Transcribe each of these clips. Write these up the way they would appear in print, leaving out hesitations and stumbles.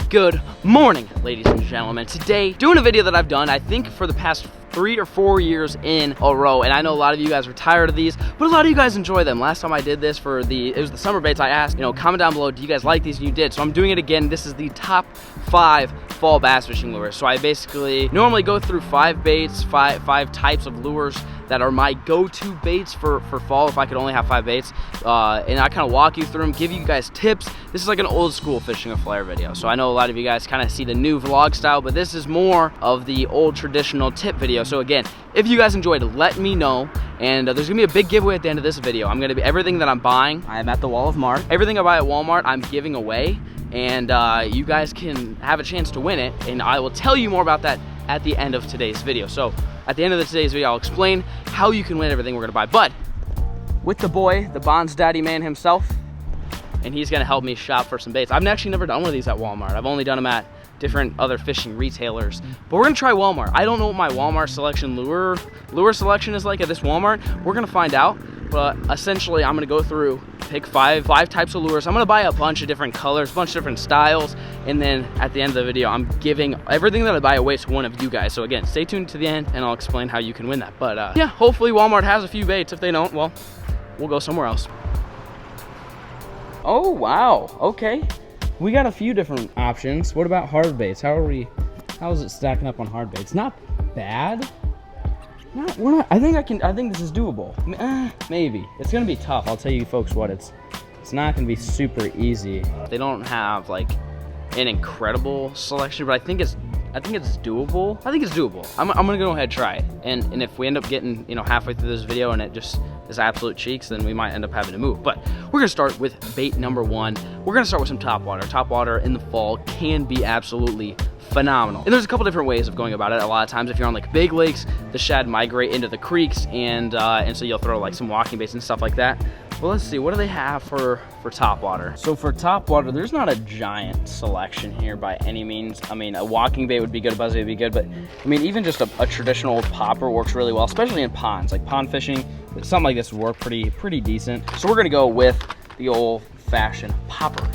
Good morning, ladies and gentlemen. Today, doing a video that I've done, I think, for the past 3 or 4 years in a row, and I know a lot of you guys are tired of these, but a lot of you guys enjoy them. Last time I did this for it was the summer baits. I asked, comment down below, do you guys like these? And you did, so I'm doing it again. This is the top 5 fall bass fishing lures. So I basically normally go through 5 baits, five types of lures that are my go-to baits for fall if I could only have 5 baits, and I kind of walk you through them, give you guys tips. This is like an old school fishing with Flair video, so I know a lot of you guys kind of see the new vlog style, but this is more of the old traditional tip video. So again, if you guys enjoyed, let me know. And there's gonna be a big giveaway at the end of this video. I'm gonna be everything that I'm buying. I'm at the Wall of Mart. Everything I buy at Walmart, I'm giving away, and you guys can have a chance to win it. And I will tell you more about that at the end of today's video. So at the end of today's video, I'll explain how you can win everything we're gonna buy. But with the boy, the Bonds Daddy man himself, and he's gonna help me shop for some baits. I've actually never done one of these at Walmart. I've only done them at different other fishing retailers, but we're gonna try Walmart. I don't know what my Walmart selection lure selection is like at this Walmart. We're gonna find out, but essentially I'm gonna go through, pick five types of lures. I'm gonna buy a bunch of different colors, a bunch of different styles, and then at the end of the video, I'm giving everything that I buy away to one of you guys. So again, stay tuned to the end and I'll explain how you can win that. But yeah, hopefully Walmart has a few baits. If they don't, well, we'll go somewhere else. Oh, wow, okay. We got a few different options. What about hard baits? How is it stacking up on hard baits? Not bad. I think this is doable. Maybe. It's gonna be tough. I'll tell you folks what, it's not gonna be super easy. They don't have like an incredible selection, but I think it's doable. I think it's doable. I'm gonna go ahead and try it. And if we end up getting, halfway through this video and it just is absolute cheeks, then we might end up having to move. But we're gonna start with bait number 1. We're gonna start with some topwater. Topwater in the fall can be absolutely phenomenal. And there's a couple different ways of going about it. A lot of times if you're on like big lakes, the shad migrate into the creeks, and so you'll throw like some walking baits and stuff like that. Well, let's see, what do they have for topwater? So for topwater, there's not a giant selection here by any means. I mean, a walking bait would be good, a buzzbait would be good, but I mean, even just a traditional popper works really well, especially in ponds. Like pond fishing, something like this would work pretty decent. So we're gonna go with the old-fashioned popper.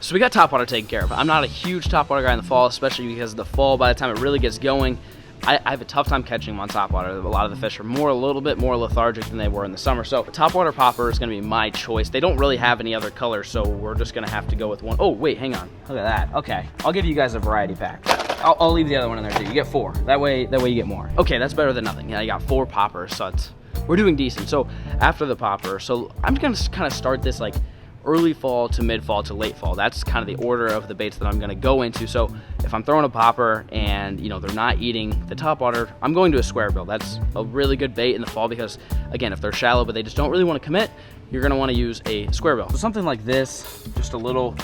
So we got topwater taken care of. I'm not a huge topwater guy in the fall, especially because the fall, by the time it really gets going, I have a tough time catching them on topwater. A lot of the fish are a little bit more lethargic than they were in the summer. So topwater popper is gonna be my choice. They don't really have any other colors, so we're just gonna have to go with one. Oh, wait, hang on. Look at that. Okay, I'll give you guys a variety pack. I'll leave the other one in there too. You get 4. That way you get more. Okay, that's better than nothing. Yeah, you got 4 poppers, so we're doing decent. So after the popper, so I'm gonna kind of start this like early fall to mid fall to late fall. That's kind of the order of the baits that I'm gonna go into. So if I'm throwing a popper and they're not eating the topwater, I'm going to a square bill. That's a really good bait in the fall because again, if they're shallow but they just don't really want to commit, you're gonna want to use a square bill. So something like this, just a little,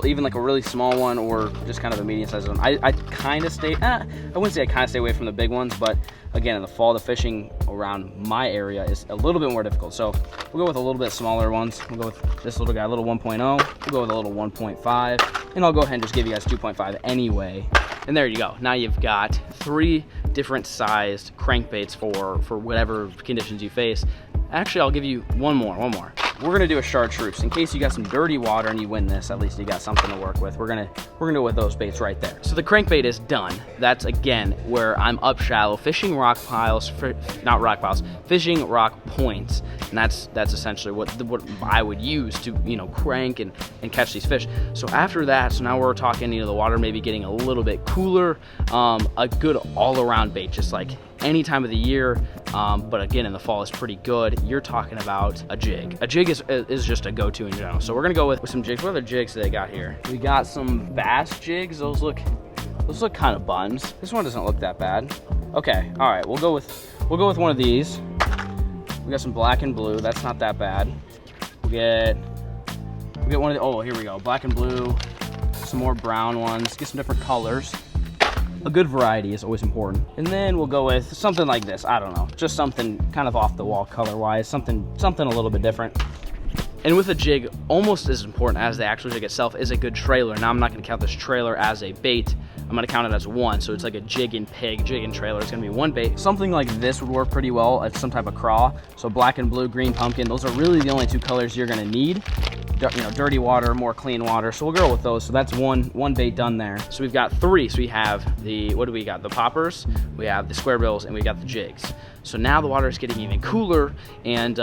even like a really small one or just kind of a medium sized one. I kind of stay, I wouldn't say I kind of stay away from the big ones, but again, in the fall, the fishing around my area is a little bit more difficult. So we'll go with a little bit smaller ones. We'll go with this little guy, a little 1.0. We'll go with a little 1.5, and I'll go ahead and just give you guys 2.5 anyway. And there you go. Now you've got 3 different sized crankbaits for whatever conditions you face. Actually, I'll give you one more. We're gonna do a chartreuse. In case you got some dirty water and you win this, at least you got something to work with. We're gonna go with those baits right there. So the crankbait is done. That's again where I'm up shallow, fishing rock piles, fishing rock points, and that's essentially what I would use to crank and catch these fish. So after that, so now we're talking the water maybe getting a little bit cooler, a good all-around bait, just like any time of the year, but again in the fall is pretty good. You're talking about a jig. A jig is just a go-to in general. So we're gonna go with some jigs. What other jigs do they got here? We got some bass jigs. Those look kind of buns. This one doesn't look that bad. Okay, all right, we'll go with one of these. We got some black and blue. That's not that bad. We get one of the, oh, here we go, black and blue. Some more brown ones. Get some different colors. A good variety is always important. And then we'll go with something like this. I don't know, just something kind of off the wall color wise, something a little bit different. And with a jig, almost as important as the actual jig itself is a good trailer. Now I'm not gonna count this trailer as a bait I'm gonna count it as one. So it's like a jig and pig, jig and trailer. It's gonna be one bait. Something like this would work pretty well as some type of craw. So black and blue, green pumpkin, those are really the only two colors you're gonna need. You know, dirty water, more clean water. So we'll go with those. So that's one bait done there. So we've got three. So we have the, what do we got? The poppers, we have the square bills, and we got the jigs. So now the water is getting even cooler, and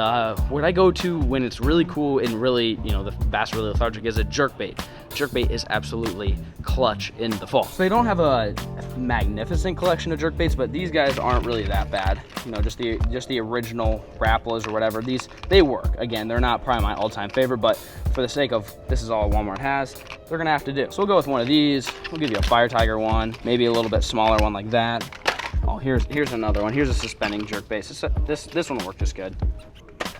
what I go to when it's really cool and really, you know, the bass are really lethargic is a jerkbait. Jerkbait is absolutely clutch in the fall. So they don't have a magnificent collection of jerkbaits, but these guys aren't really that bad. You know, just the original Rappalas or whatever. These, they work. Again, they're not probably my all-time favorite, but for the sake of this is all Walmart has, they're gonna have to do. So we'll go with one of these. We'll give you a Fire Tiger one, maybe a little bit smaller one like that. Oh, here's another one. Here's a suspending jerkbait. This one will work just good.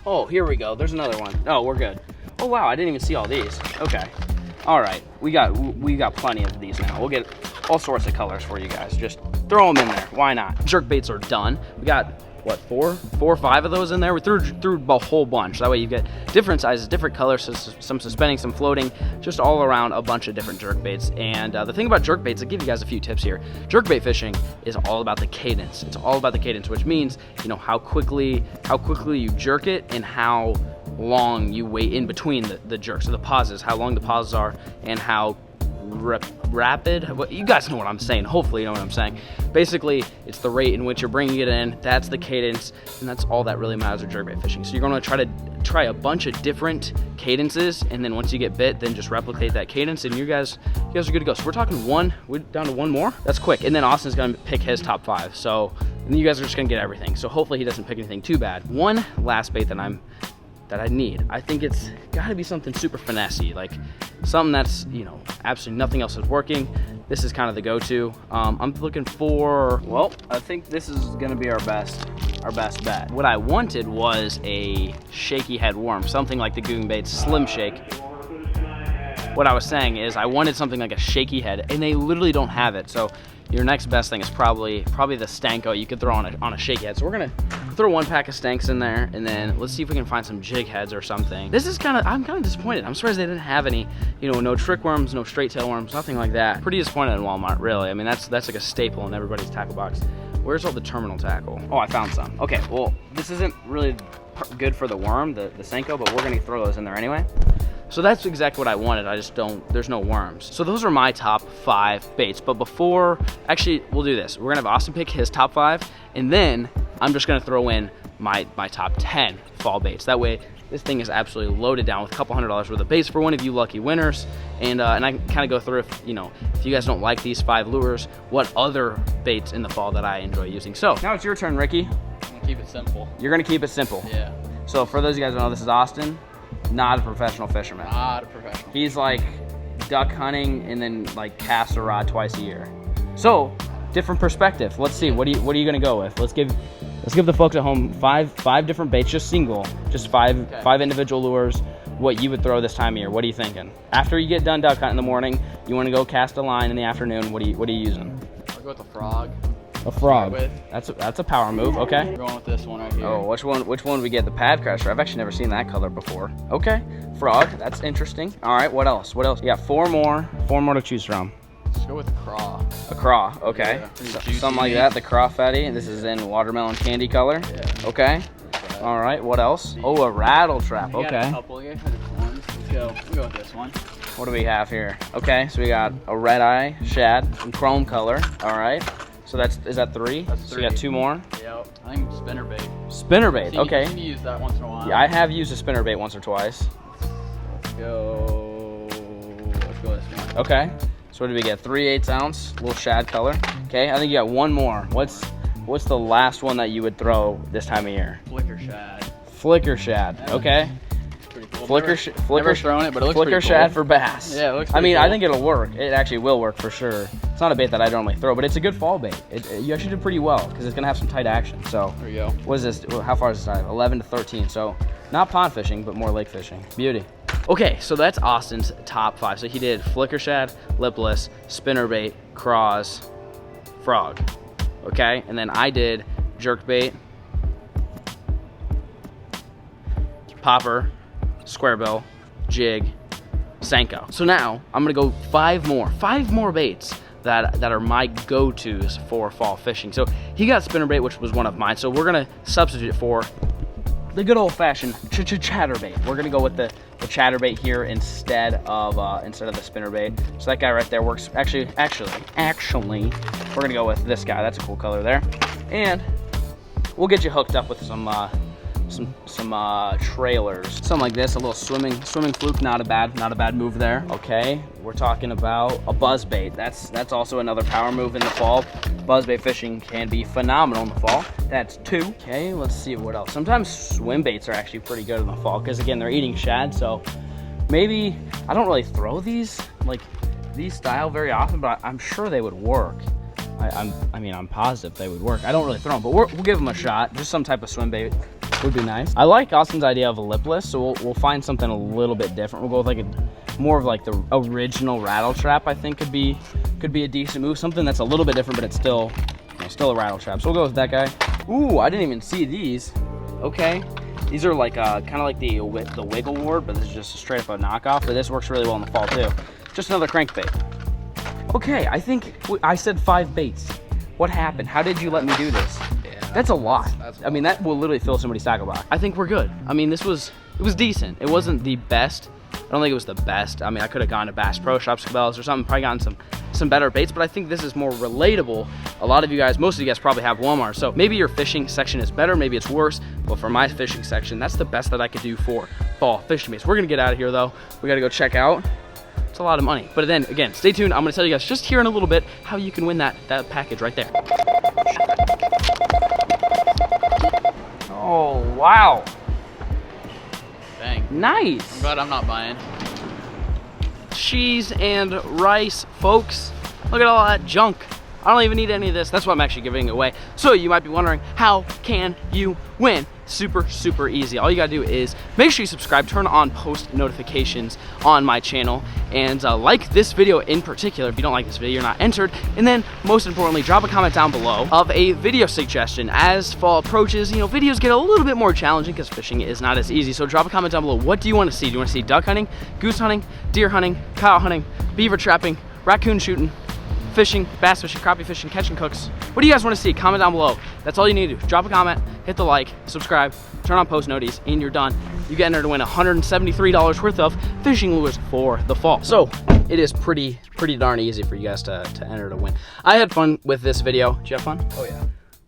Oh, here we go. There's another one. Oh, we're good. Oh wow, I didn't even see all these. Okay. All right, we got plenty of these now. We'll get all sorts of colors for you guys. Just throw them in there. Why not? Jerkbaits are done. We got what, four or five of those in there. We threw a whole bunch. That way you get different sizes, different colors, some suspending, some floating, just all around a bunch of different jerkbaits. And the thing about jerkbaits, I'll give you guys a few tips here. Jerkbait fishing is all about the cadence. It's all about the cadence, which means, you know, how quickly you jerk it and how long you wait in between the jerks. So the pauses, how long the pauses are, and how rapid, well, you guys know what I'm saying. Hopefully you know what I'm saying. Basically, it's the rate in which you're bringing it in. That's the cadence, and that's all that really matters with jerkbait fishing. So you're going to try a bunch of different cadences, and then once you get bit, then just replicate that cadence, and you guys are good to go. So we're down to one more. That's quick, and then Austin's going to pick his top 5. So and then you guys are just going to get everything. So hopefully he doesn't pick anything too bad. One last bait that I need. I think it's got to be something super finessey, like something that's, you know, absolutely nothing else is working. This is kind of the go-to. I'm looking for, well, I think this is gonna be our best bet. What I wanted was a shaky head worm, something like the Goon Bait's Slim Shake. What I was saying is I wanted something like a shaky head, and they literally don't have it. So your next best thing is probably the Stanko you could throw on a shake head. So we're gonna throw one pack of Stanks in there, and then let's see if we can find some jig heads or something. I'm kind of disappointed. I'm surprised they didn't have any, you know, no trick worms, no straight tail worms, nothing like that. Pretty disappointed in Walmart, really. I mean, that's like a staple in everybody's tackle box. Where's all the terminal tackle? Oh, I found some. Okay, well, this isn't really good for the worm, the Stanko, but we're gonna throw those in there anyway. So that's exactly what I wanted. I just there's no worms. So those are my top 5 baits. But before, actually, we'll do this. We're gonna have Austin pick his top 5, and then I'm just gonna throw in my top 10 fall baits. That way, this thing is absolutely loaded down with a couple $100 worth of baits for one of you lucky winners. And I can kind of go through, if you guys don't like these 5 lures, what other baits in the fall that I enjoy using. So now it's your turn, Ricky. I'm gonna keep it simple. You're gonna keep it simple. Yeah. So for those of you guys who don't know, this is Austin. Not a professional fisherman. Not a professional. He's like duck hunting and then like casts a rod twice a year. So different perspective. Let's see. What are you gonna go with? Let's give the folks at home five different baits, just five individual lures. What you would throw this time of year? What are you thinking? After you get done duck hunting in the morning, you want to go cast a line in the afternoon. What are you using? I'll go with a frog. A frog. That's a power move. Okay. We're going with this one right here. Oh, which one we get? The Pad Crusher. I've actually never seen that color before. Okay, frog. That's interesting. All right. What else? You got 4 more to choose from. Let's go with a craw. A craw. Okay. Yeah, something like that. The craw fatty. This is in watermelon candy color. Yeah. Okay. All right. What else? Oh, a rattle trap. We got a Okay. couple here. Ones. Let's go. We'll go with this one. What do we have here? Okay. So we got a red eye shad in chrome color. All right. So is that 3? That's 3. So we got 2 more. Yep. I think spinnerbait. Spinnerbait. Okay. You can use that once in a while. Yeah, I have used a spinnerbait once or twice. Let's go this one. Okay. So what did we get? 3/8 ounce, little shad color. Okay. I think you got 1 more. What's the last one that you would throw this time of year? Flicker shad. Flicker shad. Okay. Pretty cool. Flicker thrown it, but it looks flicker pretty shad cool. for bass. Yeah, it looks I mean, cool. I think it'll work. It actually will work for sure. It's not a bait that I normally throw, but it's a good fall bait. You actually did pretty well because it's gonna have some tight action. So There we go. what is this? How far is this dive? 11 to 13. So not pond fishing, but more lake fishing. Beauty. Okay, so that's Austin's top 5. So he did flicker shad, lipless, spinnerbait, craws, frog. Okay, and then I did jerkbait, popper, square bill, jig, Stanko. So now I'm gonna go 5 more baits that are my go-tos for fall fishing. So he got spinnerbait, which was one of mine. So we're gonna substitute it for the good old-fashioned chatterbait. We're gonna go with the chatterbait here instead of the spinnerbait. So that guy right there works. Actually, we're gonna go with this guy. That's a cool color there, and we'll get you hooked up with some trailers, something like this. A little swimming fluke, not a bad move there. Okay, we're talking about a buzz bait. That's also another power move in the fall. Buzzbait fishing can be phenomenal in the fall. That's 2. Okay, let's see what else. Sometimes swim baits are actually pretty good in the fall because again, they're eating shad. So maybe I don't really throw these style very often, but I'm sure they would work. I mean, I'm positive they would work. I don't really throw them, but we'll give them a shot. Just some type of swim bait would be nice. I like Austin's idea of a lipless, so we'll find something a little bit different. We'll go with more of the original rattle trap. I think could be a decent move. Something that's a little bit different, but it's still a rattle trap. So we'll go with that guy. Ooh, I didn't even see these. Okay, these are kind of like the wiggle ward, but this is just straight up a knockoff. But this works really well in the fall too. Just another crankbait. Okay, I think I said 5 baits. What happened? How did you let me do this? Yeah, that's a lot. I mean, that will literally fill somebody's tackle box. I think we're good. I mean, it was decent. It wasn't the best. I don't think it was the best. I mean, I could have gone to Bass Pro Shops, Cabela's or something, probably gotten some better baits, but I think this is more relatable. A lot of you guys, most of you guys probably have Walmart, so maybe your fishing section is better, maybe it's worse, but for my fishing section, that's the best that I could do for fall fishing baits. We're gonna get out of here though. We gotta go check out. It's a lot of money. But then again, stay tuned. I'm gonna tell you guys just here in a little bit how you can win that package right there. Oh, wow. Dang. Nice. I'm glad I'm not buying. Cheese and rice, folks. Look at all that junk. I don't even need any of this. That's why I'm actually giving it away. So you might be wondering, how can you win? Super easy. All you gotta do is make sure you subscribe, turn on post notifications on my channel, and like this video in particular. If you don't like this video, you're not entered. And then most importantly, drop a comment down below of a video suggestion. As fall approaches, videos get a little bit more challenging because fishing is not as easy. So drop a comment down below. What do you want to see? Do you want to see duck hunting, goose hunting, deer hunting, coyote hunting, beaver trapping, raccoon shooting, fishing, bass fishing, crappie fishing, catching cooks? What do you guys want to see? Comment down below. That's all you need to do. Drop a comment, hit the like, subscribe, turn on post noties, and you're done. You get entered to win $173 worth of fishing lures for the fall. So it is pretty darn easy for you guys to enter to win. I had fun with this video. Did you have fun? Oh yeah.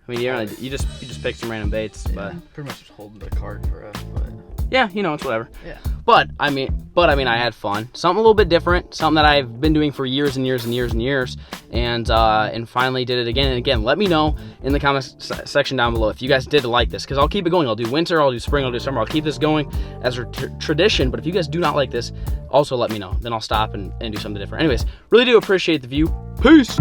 I mean, you just picked some random baits, yeah, but pretty much just holding the card for us. But yeah, it's whatever. Yeah. But I mean, I had fun. Something a little bit different. Something that I've been doing for years and years, and finally did it again and again. Let me know in the comments section down below if you guys did like this, because I'll keep it going. I'll do winter, I'll do spring, I'll do summer. I'll keep this going as a tradition. But if you guys do not like this, also let me know. Then I'll stop and do something different. Anyways, really do appreciate the view. Peace.